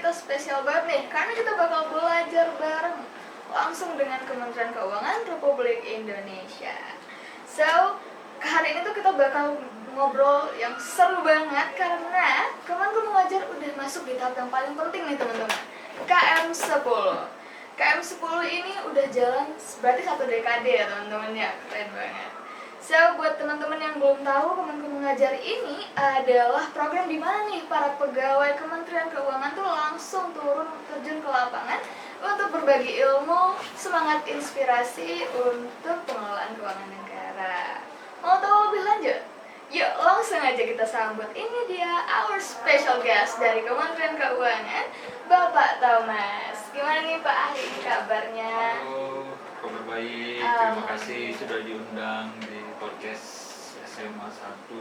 kita spesial banget nih, karena kita bakal belajar bareng langsung dengan Kementerian Keuangan Republik Indonesia. So, hari ini tuh kita bakal ngobrol yang seru banget karena Kementerian Mengajar udah masuk di tahap yang paling penting nih teman-teman, KM10. KM10 ini udah jalan berarti 1 dekade ya teman-teman ya, keren banget. So, buat teman-teman yang belum tahu, Kementerian Mengajar ini adalah program di mana nih para pegawai Kementerian Keuangan tuh langsung turun terjun ke lapangan untuk berbagi ilmu, semangat inspirasi untuk pengelolaan keuangan negara. Mau tahu lebih lanjut? Yuk langsung aja kita sambut, ini dia our special guest dari Kementerian Keuangan, Bapak Thomas. Gimana nih Pak hari ini kabarnya? Halo, kabar baik. Terima kasih sudah diundang di podcast SMA 1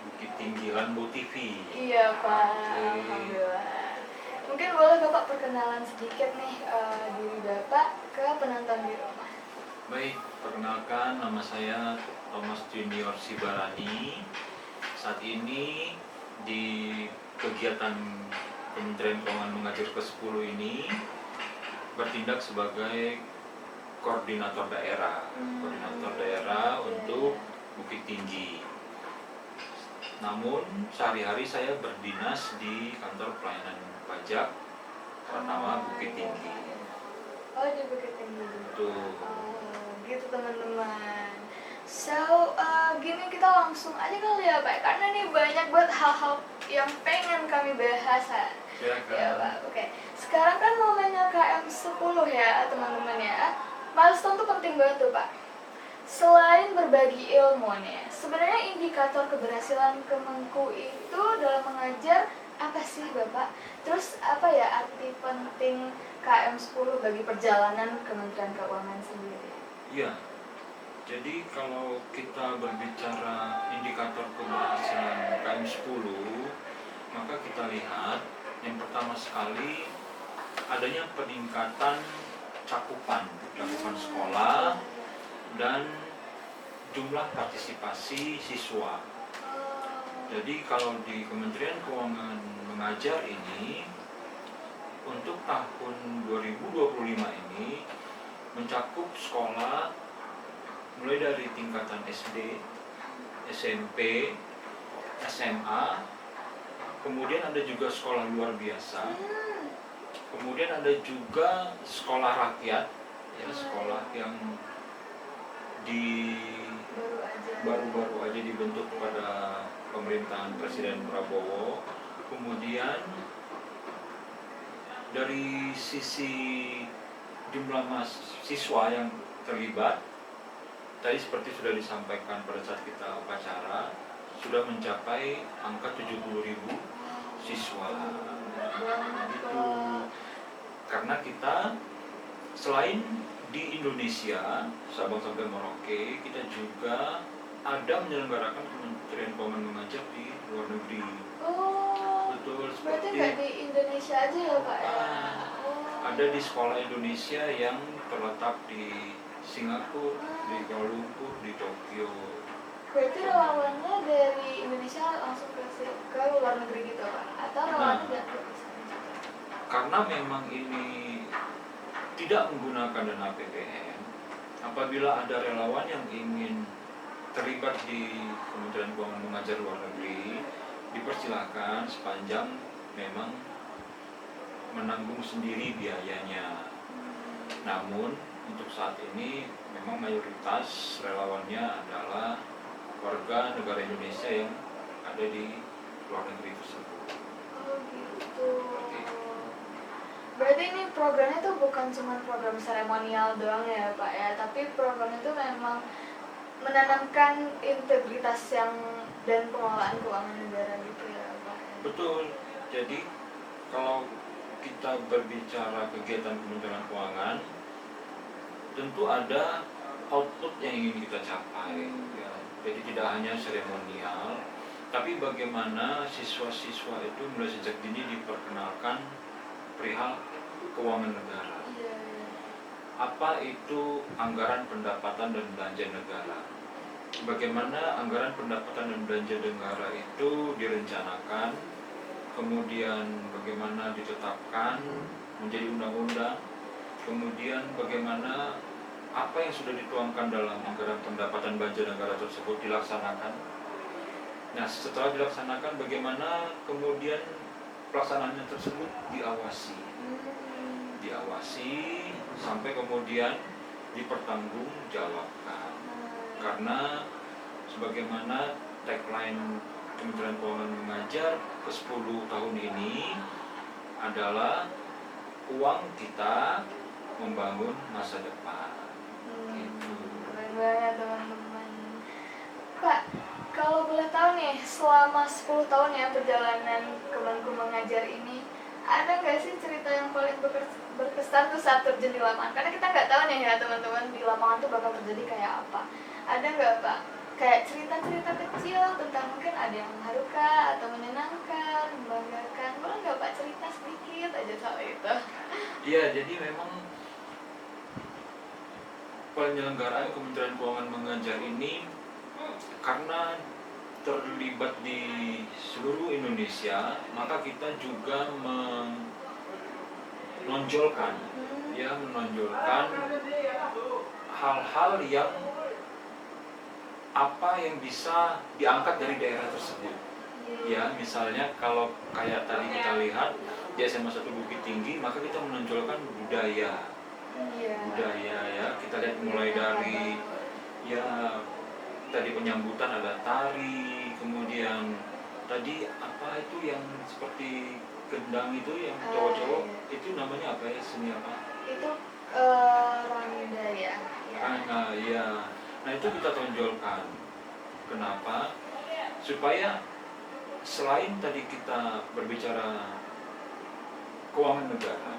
Bukit Tinggi Lambo TV. Iya Pak, alhamdulillah. Mungkin boleh Bapak perkenalan sedikit nih diri Bapak ke penonton di rumah. Baik, perkenalkan nama saya Thomas Junior Sibarani. Saat ini di kegiatan Kementerian Keuangan Mengajar ke-10 ini bertindak sebagai koordinator daerah untuk Bukit Tinggi. Namun sehari-hari saya berdinas di kantor pelayanan pajak Pratama Bukit Tinggi. Oh, di Bukit Tinggi. Betul. Gitu teman-teman. So, gini kita langsung aja kali ya Pak, karena nih banyak banget hal-hal yang pengen kami bahas. Silakan. Ya Pak, oke. Sekarang kan namanya KM10 ya teman-teman ya. Milestone tuh penting banget tuh Pak. Selain berbagi ilmu nih, sebenarnya indikator keberhasilan Kemenku itu dalam mengajar apa sih Bapak? Terus apa ya arti penting KM10 bagi perjalanan Kementerian Keuangan sendiri? Iya, jadi kalau kita berbicara indikator keberhasilan KM10, maka kita lihat yang pertama sekali adanya peningkatan cakupan sekolah dan jumlah partisipasi siswa. Jadi kalau di Kementerian Keuangan Mengajar ini untuk tahun 2025 ini mencakup sekolah mulai dari tingkatan SD, SMP, SMA, kemudian ada juga sekolah luar biasa, kemudian ada juga sekolah rakyat, ya sekolah yang baru-baru aja dibentuk pada pemerintahan Presiden Prabowo. Kemudian dari sisi jumlah siswa yang terlibat, tadi seperti sudah disampaikan pada saat kita upacara, sudah mencapai angka 70.000 siswa. Gitu. Karena kita selain di Indonesia, Sabang sampai Merauke, kita juga ada menyelenggarakan Kementerian Keuangan Mengajar di luar negeri. Oh, betul. Berarti nggak di Indonesia aja ya Pak ya? Ada di sekolah Indonesia yang terletak di Singapura, di Kuala Lumpur, di Tokyo. Berarti relawannya dari Indonesia langsung ke luar negeri gitu Pak? Atau relawannya nggak ke sana juga? Karena memang ini tidak menggunakan dana APBN, apabila ada relawan yang ingin terlibat di Kementerian Keuangan Mengajar luar negeri, dipersilakan sepanjang memang menanggung sendiri biayanya. Namun untuk saat ini memang mayoritas relawannya adalah warga negara Indonesia yang ada di luar negeri tersebut. Oh gitu. Berarti ini programnya tuh bukan cuma program seremonial doang ya Pak ya, tapi program itu memang menanamkan integritas dan pengelolaan keuangan negara gitu ya Pak. Betul. Jadi kalau kita berbicara kegiatan Kementerian Keuangan, tentu ada output yang ingin kita capai. Ya. Jadi tidak hanya seremonial, tapi bagaimana siswa-siswa itu mulai sejak dini diperkenalkan perihal keuangan negara. Apa itu anggaran pendapatan dan belanja negara? Bagaimana anggaran pendapatan dan belanja negara itu direncanakan, kemudian bagaimana ditetapkan menjadi undang-undang, kemudian bagaimana apa yang sudah dituangkan dalam anggaran pendapatan belanja negara tersebut dilaksanakan. Nah, setelah dilaksanakan bagaimana kemudian pelaksanaannya tersebut diawasi sampai kemudian dipertanggungjawabkan. Karena sebagaimana tagline Kementerian Keuangan Mengajar ke-10 tahun ini adalah uang kita membangun masa depan. Gitu. Keren banget teman-teman. Kak, kalau boleh tahu nih, selama 10 tahun ya perjalanan Kemenku Mengajar ini, ada nggak sih cerita yang paling berkesan tuh saat terjun di lapangan? Karena kita nggak tahu nih ya teman-teman, di lapangan tuh bakal terjadi kayak apa. Ada nggak Pak? Kayak cerita-cerita kecil tentang mungkin ada yang mengharukan atau menyenangkan, membanggakan. Boleh nggak Pak cerita sedikit aja soal itu? Iya, jadi memang penyelenggaraan Kementerian Keuangan Mengajar ini karena terlibat di seluruh Indonesia, maka kita juga menonjolkan hal-hal yang apa yang bisa diangkat dari daerah tersebut. Ya, misalnya kalau kayak tadi kita lihat di SMA 1 Bukit Tinggi, maka kita menonjolkan budaya ya. Kita lihat mulai dari ya tadi penyambutan ada tari, kemudian tadi apa itu yang seperti gendang itu yang cowok-cowok itu namanya apa ya, seni apa? Itu ronda ya. Nah itu kita tonjolkan. Kenapa? Supaya selain tadi kita berbicara keuangan negara,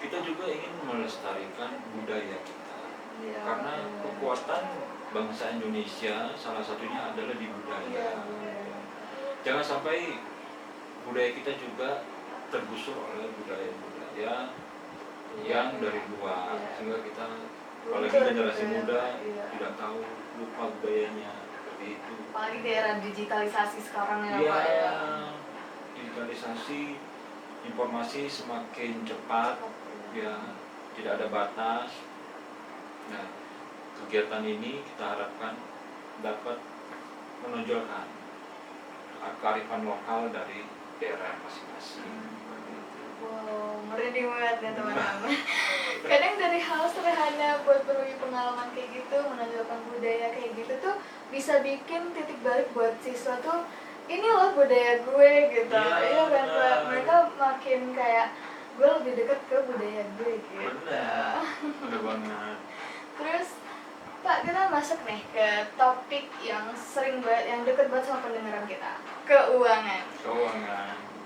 kita juga ingin melestarikan budaya kita. Karena kekuatan bangsa Indonesia salah satunya adalah di budaya. Jangan sampai budaya kita juga tergusur oleh budaya-budaya yang dari luar, sehingga kita apalagi generasi muda tidak tahu, lupa budayanya seperti itu. Apalagi di era digitalisasi sekarang ya Pak ya. Digitalisasi, informasi semakin cepat ya, tidak ada batas. Nah, kegiatan ini kita harapkan dapat menonjolkan kearifan lokal dari daerah masing-masing. Wow, merinding banget ya teman-teman. Kadang dari hal sederhana buat berbagi pengalaman kayak gitu, menonjolkan budaya kayak gitu tuh bisa bikin titik balik buat siswa tuh, ini loh budaya gue gitu. Iya kan Pak? Mereka makin kayak gue lebih dekat ke budaya gue gitu. Benar banget. Terus Pak, kita masuk nih ke topik yang sering banget, yang deket banget sama pendengaran kita, keuangan.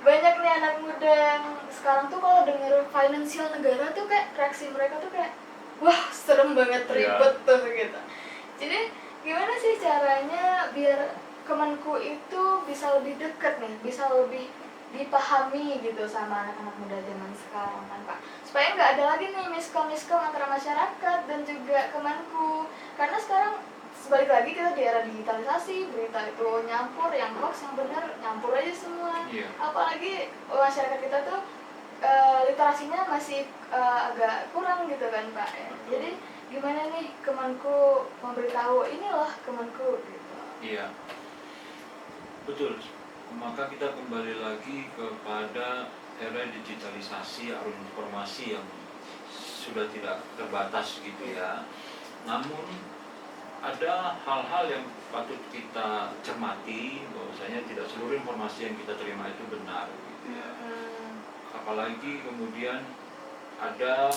Banyak nih anak muda yang sekarang tuh kalau denger finansial negara tuh kayak reaksi mereka tuh kayak wah serem banget, ribet tuh gitu. Jadi gimana sih caranya biar Kemenku itu bisa lebih dekat nih, bisa lebih dipahami gitu sama anak-anak muda zaman sekarang kan Pak, supaya nggak ada lagi nih miskom antara masyarakat dan juga Kemenku. Karena sekarang sebalik lagi kita di era digitalisasi, berita itu nyampur, yang hoax yang benar nyampur aja semua. Apalagi masyarakat kita tuh literasinya masih agak kurang gitu kan Pak ya. Jadi gimana nih Kemenku memberitahu inilah Kemenku gitu. Iya, betul. Maka kita kembali lagi kepada era digitalisasi, arus informasi yang sudah tidak terbatas gitu ya. Namun ada hal-hal yang patut kita cermati, bahwasanya tidak seluruh informasi yang kita terima itu benar gitu ya. Apalagi kemudian ada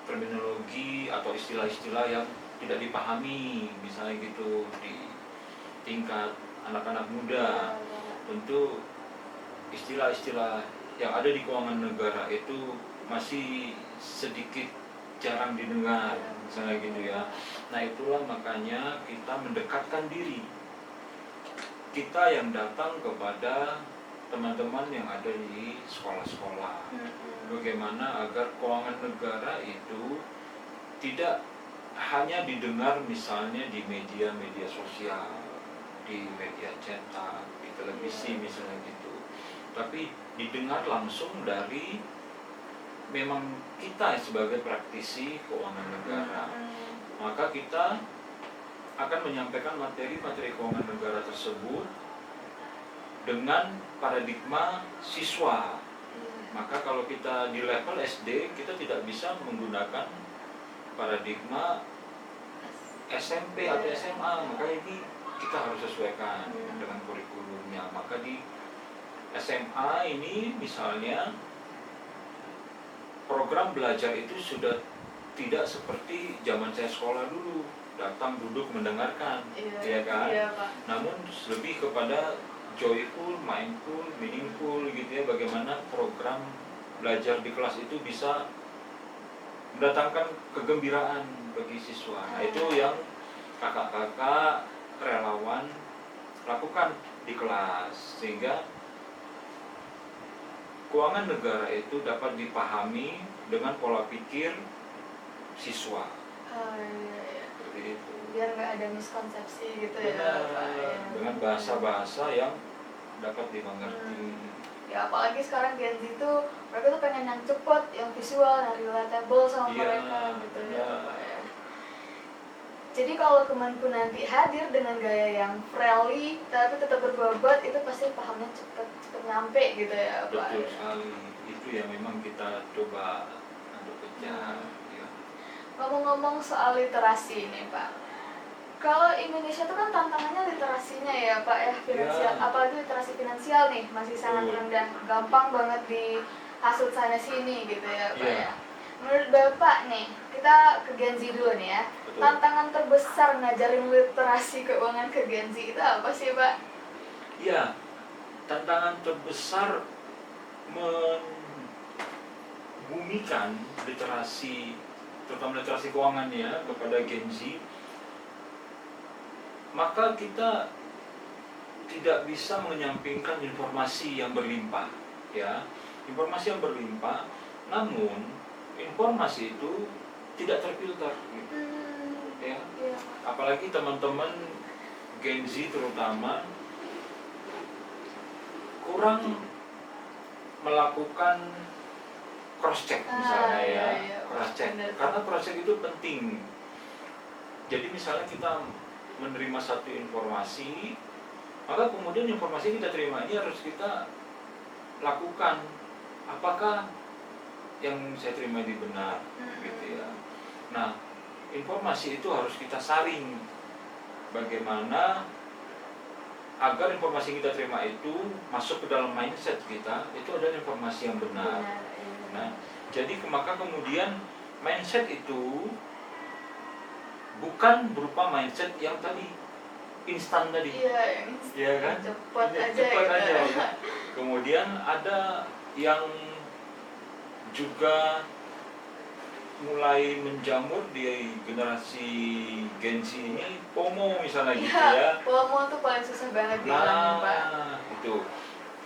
terminologi atau istilah-istilah yang tidak dipahami, misalnya gitu di tingkat anak-anak muda. Tentu istilah-istilah yang ada di keuangan negara itu masih sedikit jarang didengar, misalnya gitu ya. Nah itulah makanya kita mendekatkan diri, kita yang datang kepada teman-teman yang ada di sekolah-sekolah, bagaimana agar keuangan negara itu tidak hanya didengar misalnya di media-media sosial, di media cetak, di televisi misalnya gitu. tapi didengar langsung dari memang kita sebagai praktisi keuangan negara. Maka kita akan menyampaikan materi-materi keuangan negara tersebut dengan paradigma siswa. Maka kalau kita di level SD, kita tidak bisa menggunakan paradigma SMP atau SMA, maka ini kita harus sesuaikan dengan kurikulumnya. Maka di SMA ini misalnya program belajar itu sudah tidak seperti zaman saya sekolah dulu, datang duduk mendengarkan, ya kan? Iya, Pak. Namun lebih kepada joyful, mindful, meaningful gitu ya, bagaimana program belajar di kelas itu bisa mendatangkan kegembiraan bagi siswa. Nah, itu yang kakak-kakak relawan lakukan di kelas, sehingga keuangan negara itu dapat dipahami dengan pola pikir siswa. Iya. Seperti itu. Biar nggak ada miskonsepsi gitu. Benar, ya, Pak. Ya. dengan bahasa-bahasa yang dapat dimengerti. Ya apalagi sekarang Gen Z itu mereka tuh pengen yang cepet, yang visual, yang relatable sama mereka gitu ya, Pak, ya. Jadi kalau Kemenku nanti hadir dengan gaya yang friendly tapi tetap berbobot, itu pasti pahamnya cepet nyampe gitu ya, Pak. Betul sekali, itu yang memang kita coba untuk kejar. Ya. Ngomong-ngomong soal literasi ini, Pak, kalau Indonesia itu kan tantangannya literasinya ya, Pak, ya, finansial, apalagi literasi finansial nih masih sangat rendah, gampang banget dihasut sana sini gitu ya, Pak, ya. Menurut Bapak nih, kita ke Gen Z dulu nih ya. Betul. Tantangan terbesar ngajarin literasi keuangan ke Gen Z itu apa sih, Pak? Iya, tantangan terbesar membumikan literasi, terutama literasi keuangan ya, kepada Gen Z. Maka kita tidak bisa menyampingkan informasi yang berlimpah, ya, informasi yang berlimpah. Namun informasi itu tidak terfilter, gitu. Ya. Apalagi teman-teman Gen Z terutama kurang melakukan cross check misalnya, ya, cross check. Karena cross check itu penting. Jadi misalnya kita menerima satu informasi, maka kemudian informasi yang kita terima ini harus kita lakukan, apakah yang saya terima ini benar, gitu ya. Nah, informasi itu harus kita saring, bagaimana agar informasi yang kita terima itu masuk ke dalam mindset kita, itu adalah informasi yang benar. Nah, jadi maka kemudian mindset itu bukan berupa mindset yang tadi instan tadi, ya kan? Cepat aja. Ya. Kemudian ada yang juga mulai menjamur di generasi Gen Z ini, FOMO misalnya gitu ya. FOMO tuh paling susah banget dihilangin, Pak. Itu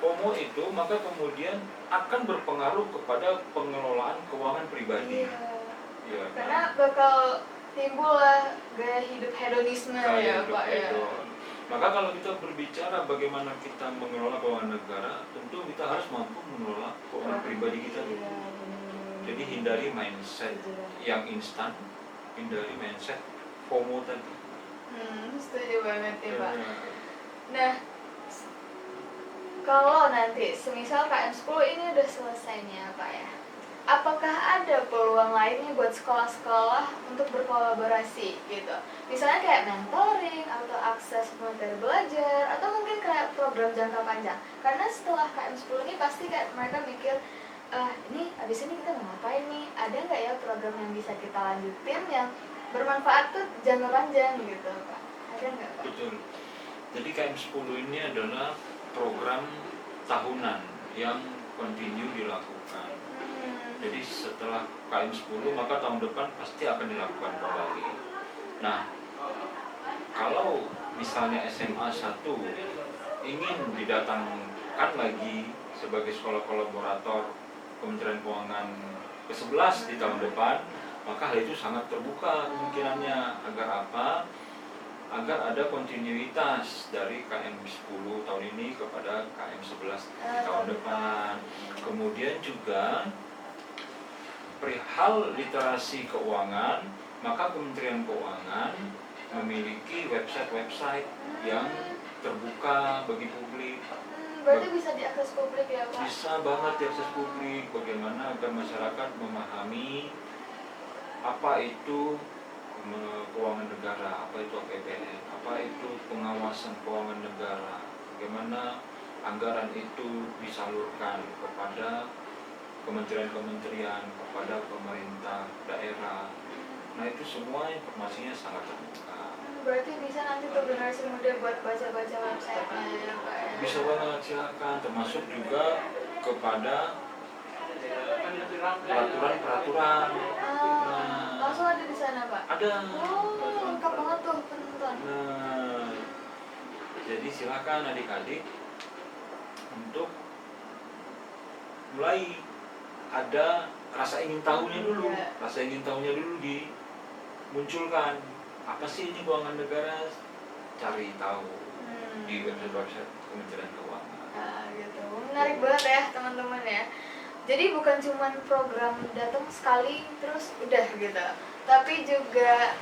FOMO itu maka kemudian akan berpengaruh kepada pengelolaan keuangan pribadi. Ya, karena bakal timbul lah gaya hidup hedonisme ya, Pak, ya. Maka kalau kita berbicara bagaimana kita mengelola keuangan negara, tentu kita harus mampu mengelola keuangan pribadi kita dulu. Jadi hindari mindset yang instan, hindari mindset FOMO tadi. Setuju banget ya, Pak. Nah, kalau nanti semisal KM10 ini udah selesai nih ya, Pak, ya, apakah ada peluang lainnya buat sekolah-sekolah untuk berkolaborasi gitu? Misalnya kayak mentoring atau akses materi belajar, atau mungkin kayak program jangka panjang. Karena setelah KM10 ini pasti kayak mereka mikir, ini abis ini kita mau ngapain nih? Ada nggak ya program yang bisa kita lanjutin yang bermanfaat tuh jangka panjang gitu, Pak? Ada nggak, Pak? Betul. Jadi KM10 ini adalah program tahunan yang continue dilakukan. Jadi setelah KM10 maka tahun depan pasti akan dilakukan kembali. Nah, kalau misalnya SMA 1 ingin didatangkan lagi sebagai sekolah kolaborator Kementerian Keuangan ke-11 di tahun depan, maka hal itu sangat terbuka kemungkinannya. Agar apa? agar ada kontinuitas dari KM 10 tahun ini kepada KM 11 tahun depan. Kemudian juga perihal literasi keuangan, maka Kementerian Keuangan memiliki website-website yang terbuka bagi publik. Berarti bisa diakses publik ya Pak? Bisa banget diakses publik, bagaimana agar masyarakat memahami apa itu keuangan negara, apa itu APBN, apa itu pengawasan keuangan negara, bagaimana anggaran itu disalurkan kepada kementerian-kementerian, kepada pemerintah daerah. Nah itu semua informasinya sangat terbuka. Berarti bisa nanti tuh generasi muda buat baca-baca website-nya ya Pak ya? Bisa banget, silakan, termasuk juga kepada peraturan-peraturan. Langsung ada di sana Pak? Ada. Lengkap banget tuh penonton. Nah, jadi silakan adik-adik untuk mulai ada rasa ingin tahunya dulu, rasa ingin tahunya dulu dimunculkan. Apa sih ini keuangan negara? Cari tahu di website Kementerian Keuangan. Nah, gitu. Menarik banget ya teman-teman ya. Jadi bukan cuma program datang sekali terus udah gitu, tapi juga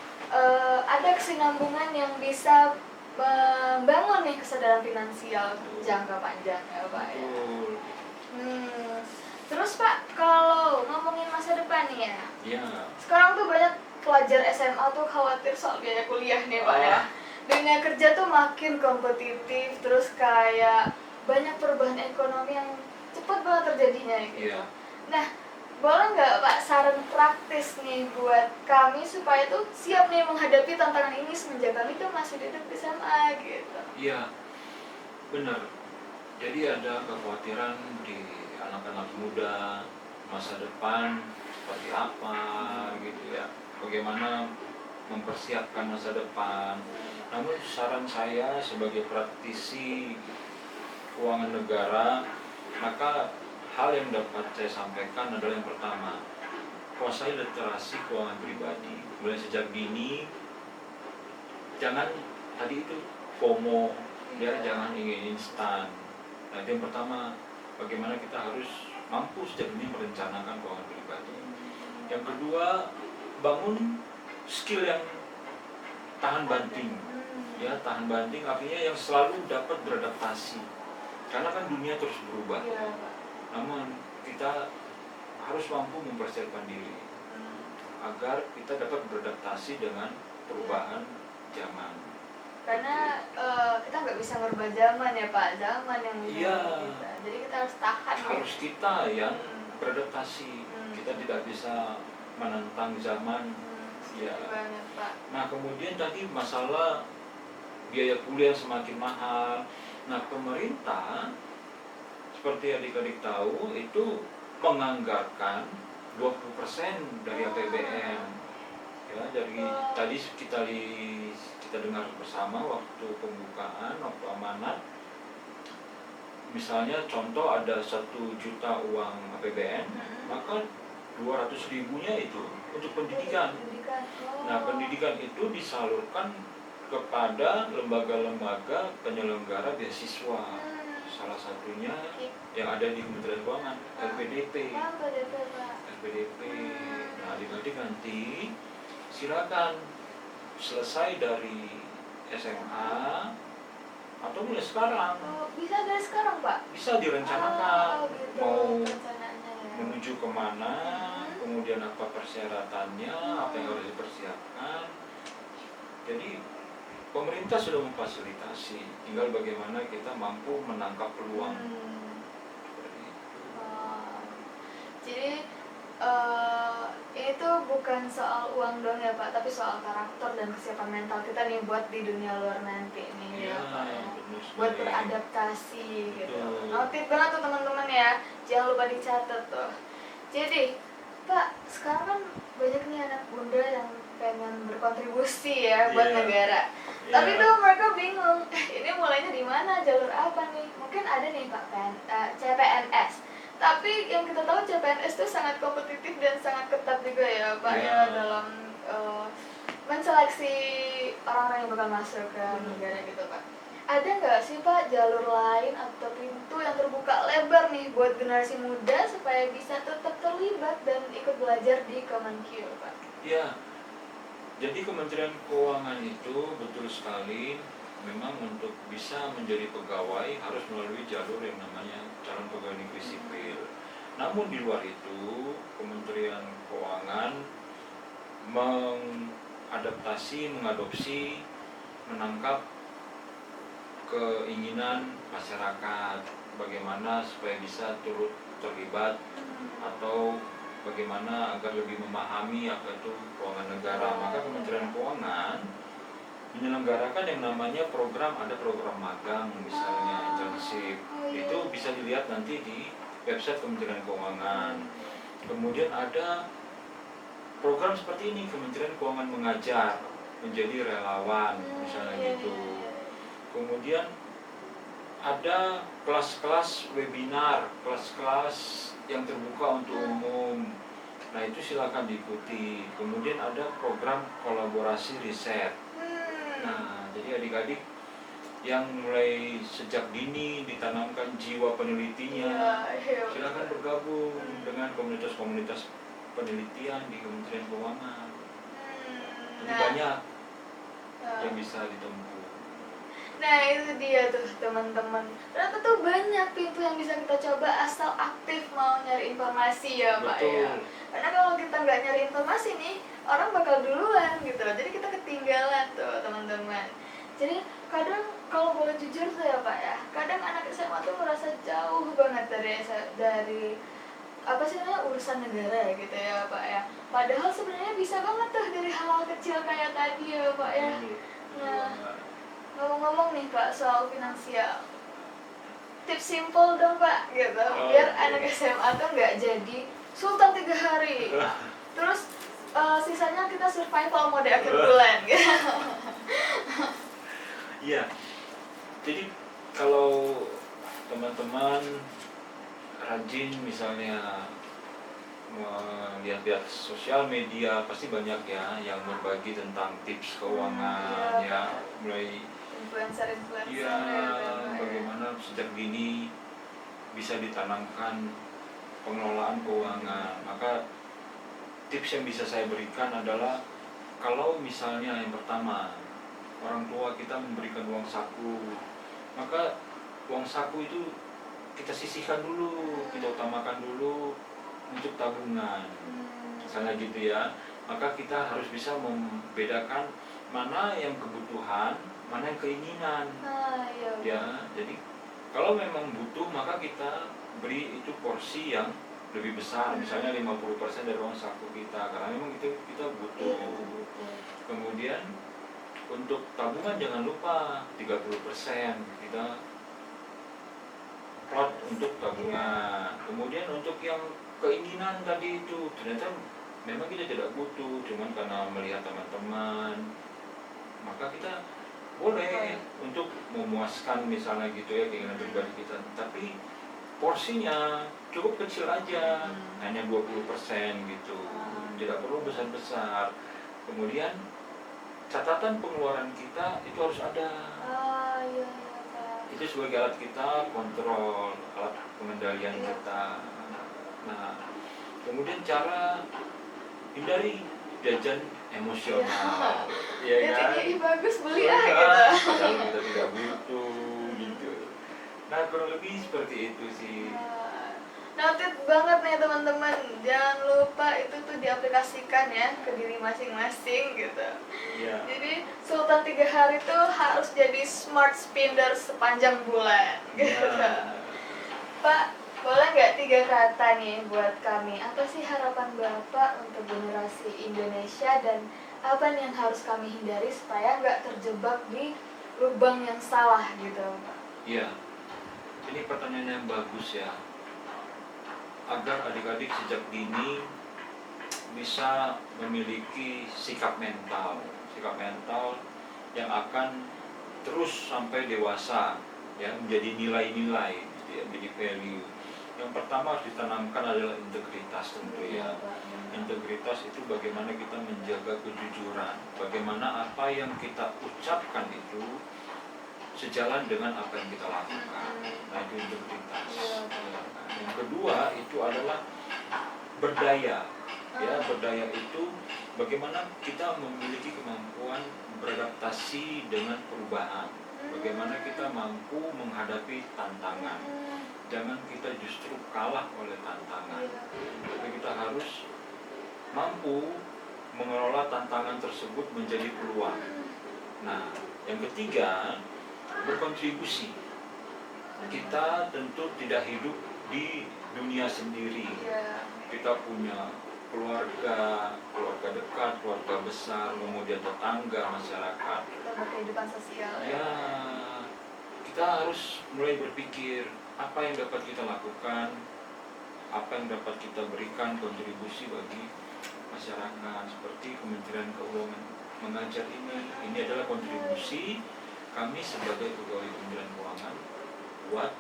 ada kesinambungan yang bisa membangun nih kesadaran finansial jangka panjang ya Pak ya. Terus Pak, kalau ngomongin masa depan nih ya, sekarang tuh banyak pelajar SMA tuh khawatir soal biaya kuliah nih Pak ya. Dunia kerja tuh makin kompetitif, terus kayak banyak perubahan ekonomi yang cepat banget terjadinya gitu. Nah, boleh nggak Pak saran praktis nih buat kami supaya tuh siap nih menghadapi tantangan ini semenjak kami tuh masih duduk di SMA gitu. Iya, benar. Jadi ada kekhawatiran di anak-anak muda, masa depan seperti apa gitu ya, bagaimana mempersiapkan masa depan. Namun saran saya sebagai praktisi keuangan negara, maka hal yang dapat saya sampaikan adalah yang pertama, kuasai literasi keuangan pribadi mulai sejak dini. Jangan tadi itu FOMO, jangan ingin instan. Nah itu yang pertama, bagaimana kita harus mampu sejak dini merencanakan keuangan pribadi. Yang kedua, bangun skill yang tahan banting. Ya, tahan banting artinya yang selalu dapat beradaptasi. Karena kan dunia terus berubah. Namun kita harus mampu mempersiapkan diri agar kita dapat beradaptasi dengan perubahan zaman. Karena kita nggak bisa ngerubah zaman ya Pak, zaman yang kita. Jadi kita harus tahan. Harus kita yang beradaptasi. Kita tidak bisa menentang zaman. Ya. Nah kemudian tadi masalah biaya kuliah semakin mahal. Nah pemerintah seperti adik-adik tahu itu menganggarkan 20% dari APBN. Ya, dari tadi kita dengar bersama waktu pembukaan, waktu amanat. Misalnya contoh ada 1 juta uang APBN, maka 200.000-nya itu untuk pendidikan. Nah, pendidikan itu disalurkan kepada lembaga-lembaga penyelenggara beasiswa. Salah satunya yang ada di Kementerian Keuangan, LPDP. LPDP. Nah, adik-adik nanti silakan selesai dari SMA atau mulai sekarang. Bisa dari sekarang Pak? Bisa direncanakan gitu, mau menuju kemana, kemudian apa persyaratannya, apa yang harus dipersiapkan. Jadi pemerintah sudah memfasilitasi, tinggal bagaimana kita mampu menangkap peluang. Seperti itu. Jadi itu bukan soal uang doang ya Pak, tapi soal karakter dan kesiapan mental kita nih buat di dunia luar nanti nih ya Pak ya. Buat beradaptasi gitu. Notit banget tuh teman-teman ya, jangan lupa dicatat tuh. Jadi Pak, sekarang kan banyak nih anak bunda yang pengen berkontribusi ya buat negara. Tapi tuh mereka bingung, ini mulainya di mana, jalur apa nih? Mungkin ada nih Pak CPNS. Tapi yang kita tahu CPNS itu sangat kompetitif dan sangat ketat juga ya Pak ya dalam menseleksi orang-orang yang bakal masuk ke negara gitu Pak. Ada nggak sih Pak jalur lain atau pintu yang terbuka lebar nih buat generasi muda supaya bisa tetap terlibat dan ikut belajar di Kemenkeu Pak? Ya, jadi Kementerian Keuangan itu betul sekali memang untuk bisa menjadi pegawai harus melalui jalur yang namanya calon pegawai negeri sipil. Namun di luar itu Kementerian Keuangan mengadopsi, menangkap keinginan masyarakat bagaimana supaya bisa turut terlibat atau bagaimana agar lebih memahami apa itu keuangan negara. Maka Kementerian Keuangan menyelenggarakan yang namanya ada program magang misalnya internship. Itu bisa dilihat nanti di website Kementerian Keuangan. Kemudian ada program seperti ini, Kementerian Keuangan mengajar menjadi relawan misalnya gitu. Kemudian ada kelas-kelas webinar, kelas-kelas yang terbuka untuk umum. Nah itu silakan diikuti. Kemudian ada program kolaborasi riset. Nah jadi adik-adik yang mulai sejak dini ditanamkan jiwa penelitinya, silakan bergabung dengan komunitas-komunitas penelitian di Kementerian Keuangan. Jadi banyak yang bisa ditempuh. Nah itu dia tuh teman-teman. Ternyata tuh banyak pintu yang bisa kita coba asal aktif mau nyari informasi ya Pak ya. Karena kalau kita nggak nyari informasi nih, orang bakal duluan gitu. Jadi kita ketinggalan tuh teman-teman. Jadi kadang kalau boleh jujur tuh ya Pak ya, kadang anak SMA tuh merasa jauh banget dari apa sih namanya urusan negara gitu ya Pak ya. Padahal sebenarnya bisa banget tuh dari hal-hal kecil kayak tadi ya Pak ya. Nah ngomong-ngomong nih Pak soal finansial, tips simple dong Pak gitu, biar anak SMA tuh nggak jadi sultan 3 hari, terus sisanya kita survival mode akhir bulan gitu. Iya, jadi kalau teman-teman rajin misalnya melihat-lihat sosial media pasti banyak ya yang berbagi tentang tips keuangan ya, mulai influencer ya bagaimana sejak dini bisa ditanamkan pengelolaan keuangan. Maka tips yang bisa saya berikan adalah kalau misalnya yang pertama orang tua kita memberikan uang saku, maka uang saku itu kita sisihkan dulu, kita utamakan dulu untuk tabungan misalnya gitu ya. Maka kita harus bisa membedakan mana yang kebutuhan, mana yang keinginan. Ya, jadi kalau memang butuh maka kita beri itu porsi yang lebih besar, misalnya 50% dari uang saku kita, karena memang itu kita butuh. Kemudian untuk tabungan jangan lupa 30% kita plot untuk tabungan. Kemudian untuk yang keinginan tadi itu ternyata memang kita tidak butuh, cuman karena melihat teman-teman, maka kita boleh untuk memuaskan misalnya gitu ya keinginan pribadi kita, tapi porsinya cukup kecil aja, hanya 20% gitu, tidak perlu besar-besar. Kemudian catatan pengeluaran kita itu harus ada. Itu sebagai alat kita kontrol, alat pengendalian kita. Nah, kemudian cara hindari jajan emosional. Ya kan? Ini bagus beli gitu. Padahal kita tidak butuh gitu. Nah, kurang lebih seperti itu sih. Noted banget nih teman-teman, jangan lupa itu tuh diaplikasikan ya ke diri masing-masing gitu. Jadi Sultan 3 hari tuh harus jadi smart spender sepanjang bulan gitu. Pak, boleh nggak 3 kata nih buat kami, apa sih harapan Bapak untuk generasi Indonesia dan apa nih yang harus kami hindari supaya nggak terjebak di lubang yang salah gitu Pak? Iya, ini pertanyaan yang bagus ya, agar adik-adik sejak dini bisa memiliki sikap mental yang akan terus sampai dewasa ya, menjadi nilai-nilai ya, menjadi value. Yang pertama harus ditanamkan adalah integritas tentu ya. Integritas itu bagaimana kita menjaga kejujuran, bagaimana apa yang kita ucapkan itu sejalan dengan apa yang kita lakukan. Nah, itu integritas. Yang kedua itu adalah berdaya. Ya, berdaya itu bagaimana kita memiliki kemampuan beradaptasi dengan perubahan. Bagaimana kita mampu menghadapi tantangan. Jangan kita justru kalah oleh tantangan. Tapi kita harus mampu mengelola tantangan tersebut menjadi peluang. Nah, yang ketiga, berkontribusi. Kita tentu tidak hidup di dunia sendiri. Kita punya keluarga dekat, keluarga besar, kemudian tetangga, masyarakat. Kita berkehidupan sosial. Ya, kita harus mulai berpikir apa yang dapat kita lakukan, apa yang dapat kita berikan kontribusi bagi masyarakat. Seperti Kementerian Keuangan mengajar ini adalah kontribusi kami sebagai pegawai Kementerian Keuangan buat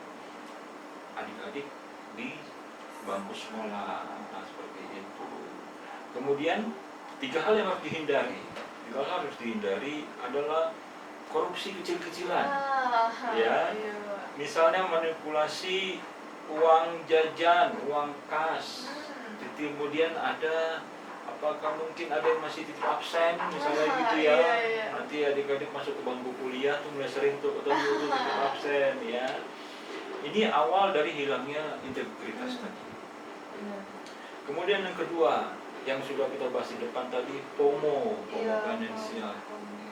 adik-adik di bangku sekolah. Nah, seperti itu. Kemudian 3 hal yang harus dihindari. 3 hal harus dihindari adalah korupsi kecil-kecilan. Ya, misalnya manipulasi uang jajan, uang kas. Kemudian ada apakah mungkin ada yang masih titip absen misalnya gitu ya. Nanti adik-adik masuk ke bangku kuliah tuh mulai sering tuh ketemu titip absen ya. Ini awal dari hilangnya integritas tadi. Kemudian yang kedua, yang sudah kita bahas di depan tadi, FOMO finansial.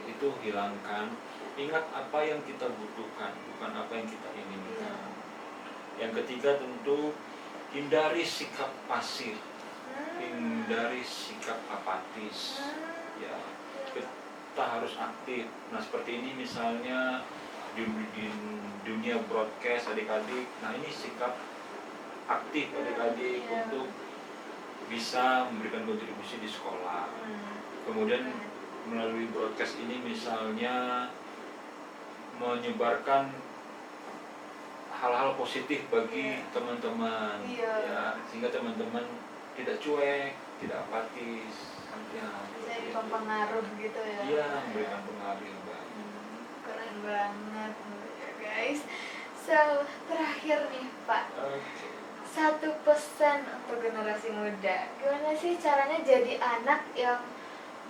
Itu hilangkan. Ingat apa yang kita butuhkan, bukan apa yang kita inginkan. Yang ketiga tentu hindari sikap pasif, hindari sikap apatis. Ya, kita harus aktif. Nah, seperti ini misalnya di dunia broadcast adik-adik. Nah, ini sikap aktif adik-adik untuk bisa memberikan kontribusi di sekolah. Kemudian melalui broadcast ini misalnya menyebarkan hal-hal positif bagi teman-teman, ya, sehingga teman-teman tidak cuek, tidak apatis, ya, jadi pengaruh gitu ya. Iya, memberikan pengaruh yang baik. Keren banget ya guys. So, terakhir nih Pak, satu pesan untuk generasi muda. Gimana sih caranya jadi anak yang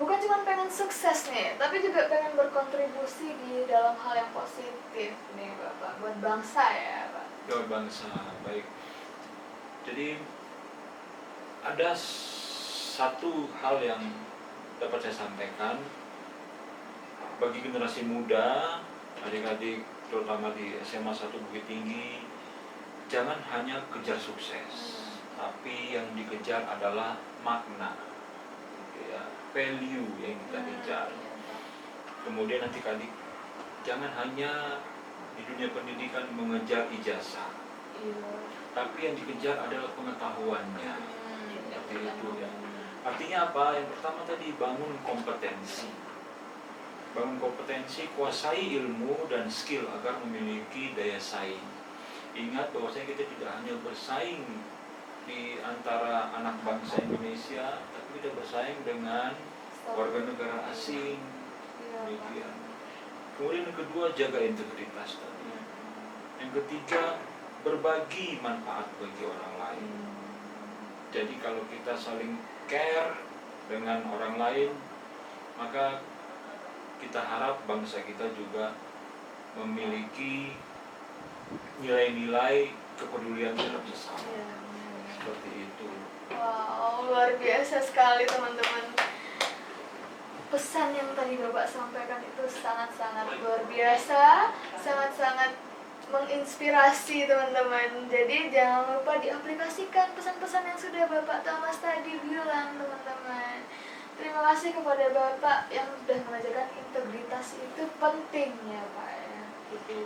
bukan cuma pengen sukses nih, tapi juga pengen berkontribusi di dalam hal yang positif nih Bapak, buat bangsa ya Pak. Buat bangsa, baik. Jadi ada satu hal yang dapat saya sampaikan bagi generasi muda, adik-adik terutama di SMA 1 Bukit Tinggi, jangan hanya kejar sukses, tapi yang dikejar adalah makna, ya, value yang kita kejar. Kemudian nanti adik jangan hanya di dunia pendidikan mengejar ijazah, tapi yang dikejar adalah pengetahuannya. Seperti itu ya. Artinya apa? Yang pertama tadi bangun kompetensi. Bangun kompetensi, kuasai ilmu dan skill agar memiliki daya saing. Ingat bahwasanya kita tidak hanya bersaing di antara anak bangsa Indonesia, tapi kita bersaing dengan warga negara asing. Demikian. Kemudian yang kedua, jaga integritas tadi. Yang ketiga, berbagi manfaat bagi orang lain. Jadi kalau kita saling care dengan orang lain, maka kita harap bangsa kita juga memiliki nilai-nilai kepedulian terhadap sesama. Seperti itu. Wow, luar biasa sekali teman-teman. Pesan yang tadi Bapak sampaikan itu sangat-sangat luar biasa, sangat-sangat menginspirasi teman-teman. Jadi jangan lupa diaplikasikan pesan-pesan yang sudah Bapak Thomas tadi bilang teman-teman. Terima kasih kepada Bapak yang sudah mengajarkan integritas itu penting ya Pak ya. Gitu.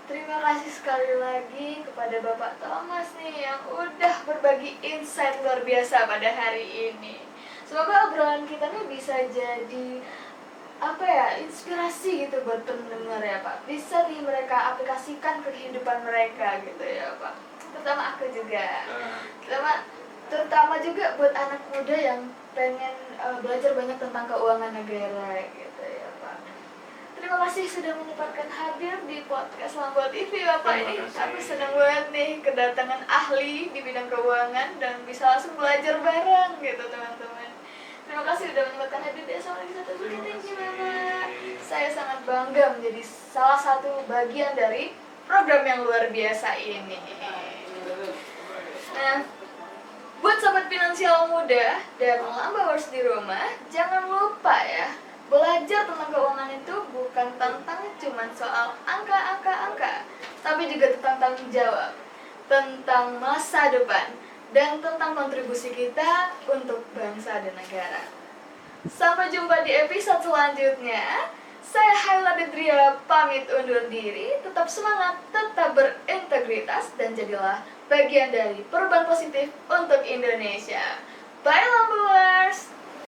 Terima kasih sekali lagi kepada Bapak Thomas nih yang udah berbagi insight luar biasa pada hari ini. Semoga obrolan kita nih bisa jadi inspirasi gitu buat pendengar ya Pak. Bisa nih mereka aplikasikan ke kehidupan mereka gitu ya Pak. Terutama aku juga. Terutama terutama juga buat anak muda yang pengen belajar banyak tentang keuangan negara gitu ya Pak. Terima kasih sudah menyempatkan hadir di podcast Lambo TV Bapak. Ini aku senang banget nih kedatangan ahli di bidang keuangan dan bisa langsung belajar bareng gitu teman-teman. Terima kasih sudah menyempatkan hadir di SMA Negeri 1 Bukit Tinggi Bapak. Saya sangat bangga menjadi salah satu bagian dari program yang luar biasa ini. Nah, buat sobat finansial muda dan Lambawers di rumah, jangan lupa ya, belajar tentang keuangan itu bukan tentang cuman soal angka, tapi juga tentang tanggung jawab, tentang masa depan, dan tentang kontribusi kita untuk bangsa dan negara. Sampai jumpa di episode selanjutnya. Saya Haila Dedria pamit undur diri. Tetap semangat, tetap berintegritas, dan jadilah bagian dari perubahan positif untuk Indonesia. Bye Lambawers!